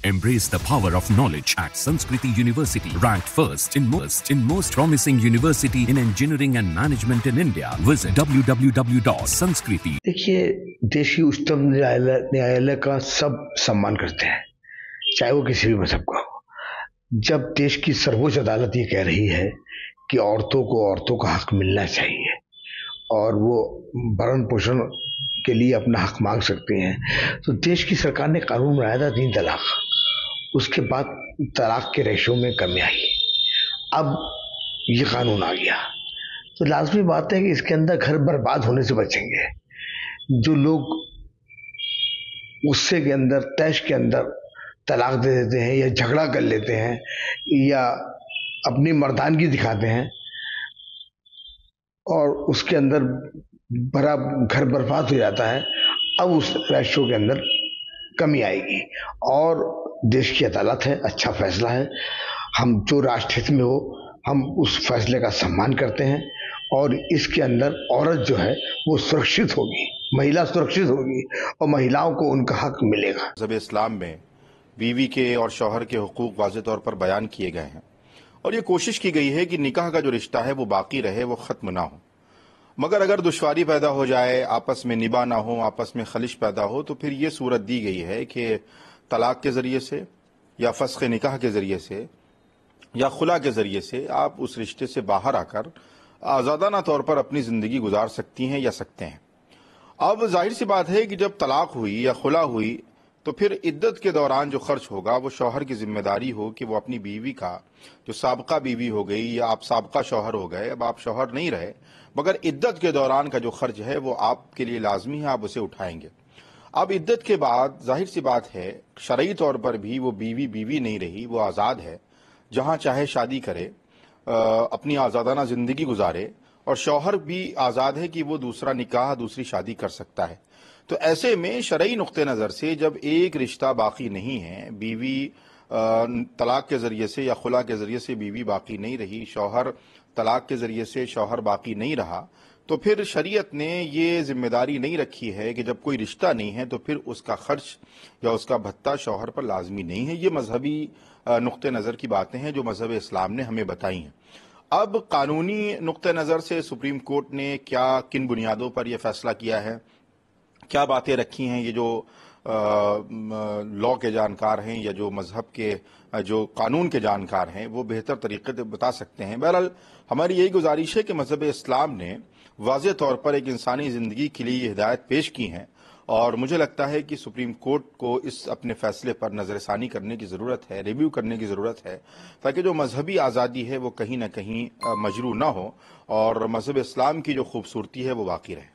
Embrace the power of knowledge at Sanskriti University, ranked first in most promising university in engineering and management in India. Visit www.sanskriti. देखिए, देश की उच्चतम न्यायालय का सब सम्मान करते हैं, चाहे वो किसी भी मजहब का हो। जब देश की सर्वोच्च अदालत ये कह रही है कि औरतों का हक मिलना चाहिए और वो भरण पोषण के लिए अपना हक मांग सकती हैं, तो देश की सरकार ने कानून बनाया था 3 तलाक। उसके बाद तलाक के रेशो में कमी आई, अब ये कानून आ गया, तो लाजमी बात है कि इसके अंदर घर बर्बाद होने से बचेंगे। जो लोग गुस्से के अंदर, तैश के अंदर तलाक दे देते हैं या झगड़ा कर लेते हैं या अपनी मर्दानगी दिखाते हैं और उसके अंदर बड़ा घर बर्बाद हो जाता है, अब उस रेशो के अंदर कमी आएगी। और देश की अदालत है, अच्छा फैसला है, हम जो राष्ट्र हित में हो हम उस फैसले का सम्मान करते हैं और इसके अंदर औरत जो है वो सुरक्षित होगी, महिला सुरक्षित होगी और महिलाओं को उनका हक मिलेगा। मज़हब इस्लाम में बीवी के और शौहर के हुकूक वाज़े तौर पर बयान किए गए हैं और ये कोशिश की गई है कि निकाह का जो रिश्ता है वो बाकी रहे, वो ख़त्म ना हो। मगर अगर दुश्वारी पैदा हो जाए, आपस में निभा ना हो, आपस में खलिश पैदा हो, तो फिर ये सूरत दी गई है कि तलाक के ज़रिए से या फस्ख़ निकाह के ज़रिए से या खुला के ज़रिए से आप उस रिश्ते से बाहर आकर आज़ादाना तौर पर अपनी ज़िंदगी गुजार सकती हैं या सकते हैं। अब जाहिर सी बात है कि जब तलाक हुई या खुला हुई तो फिर इद्दत के दौरान जो खर्च होगा वो शौहर की जिम्मेदारी हो कि वो अपनी बीवी का, जो साबका बीवी हो गई या आप साबका शौहर हो गए, अब आप शौहर नहीं रहे, मगर इद्दत के दौरान का जो खर्च है वो आपके लिए लाजमी है, आप उसे उठाएंगे। अब इद्दत के बाद जाहिर सी बात है शरई तौर पर भी वो बीवी नहीं रही, वो आज़ाद है, जहाँ चाहे शादी करे, अपनी आज़ादाना ज़िंदगी गुजारे और शौहर भी आज़ाद है कि वो दूसरा निकाह, दूसरी शादी कर सकता है। तो ऐसे में शरई नुक्ते नज़र से जब एक रिश्ता बाकी नहीं है, बीवी तलाक के ज़रिए से या खुला के ज़रिए से बीवी बाकी नहीं रही, शौहर तलाक के ज़रिए से शौहर बाकी नहीं रहा, तो फिर शरीयत ने ये जिम्मेदारी नहीं रखी है कि जब कोई रिश्ता नहीं है तो फिर उसका खर्च या उसका भत्ता शौहर पर लाजमी नहीं है। ये मजहबी नुक्ते नज़र की बातें हैं जो मज़हब इस्लाम ने हमें बताई हैं। अब कानूनी नुक्ते नज़र से सुप्रीम कोर्ट ने किन बुनियादों पर यह फैसला किया है, क्या बातें रखी हैं, ये जो लॉ के जानकार हैं या जो मजहब के, जो कानून के जानकार हैं, वो बेहतर तरीके से बता सकते हैं। बहरहाल हमारी यही गुजारिश है कि मजहब इस्लाम ने वाज़े तौर पर एक इंसानी ज़िंदगी के लिए ये हिदायत पेश की हैं और मुझे लगता है कि सुप्रीम कोर्ट को इस अपने फैसले पर नज़रसानी करने की ज़रूरत है, रिव्यू करने की ज़रूरत है, ताकि जो मजहबी आज़ादी है वो कहीं ना कहीं मजरू ना हो और मजहब इस्लाम की जो खूबसूरती है वो बाकी रहे।